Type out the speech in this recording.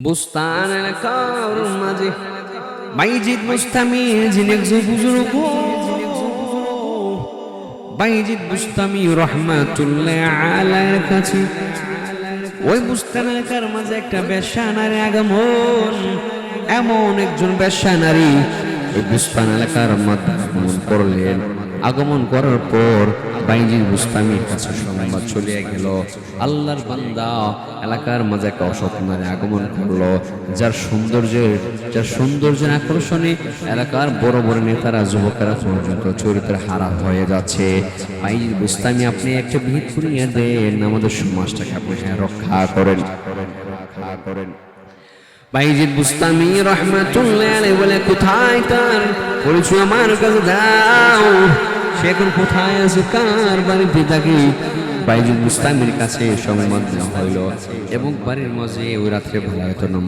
বুস্তান এলাকার মাঝে বাইজিদ বুস্তামি জিনেক বুজুর্গ বাইজিদ বুস্তামি রহমাতুল্লাহ আলাইহির কাছে ওই বুস্তান এলাকার মাঝে একটা বেশ্যা নারী আগমন। এমন একজন বেশ্যা নারী এই বুস্তান এলাকার মধ্যে আগমন করলেন। আগমন করার পর বাইজিদ বুস্তামির কাছে সংবাদ চলে গেল, আল্লাহর বান্দা এলাকার মাঝে একটা অসৎ নারী আগমন করলো, যার সৌন্দর্যের আকর্ষণে এলাকার বড় বড় নেতারা যুবকেরা পর্যন্ত চরিত্র হারা হয়ে যাচ্ছে। বাইজিদ বুস্তামি, আপনি একটা ভিত করিয়ে দেন, আমাদের সমাজটাকে আপনি রক্ষা করেন। বাইজিদ বুস্তামি রহমাতুল্লাহ আলাইহি বলে, কোথায় তার পরিচয় আমার কাছে দাও, সে এখন কোথায় আছে, কার বাড়িতে থাকে? বাইজিদ বুস্তামির কাছে সংবাদ দেওয়া হইল এবং বাড়ির মাঝে ওই রাত্রে ভালো হয়তো নম্বর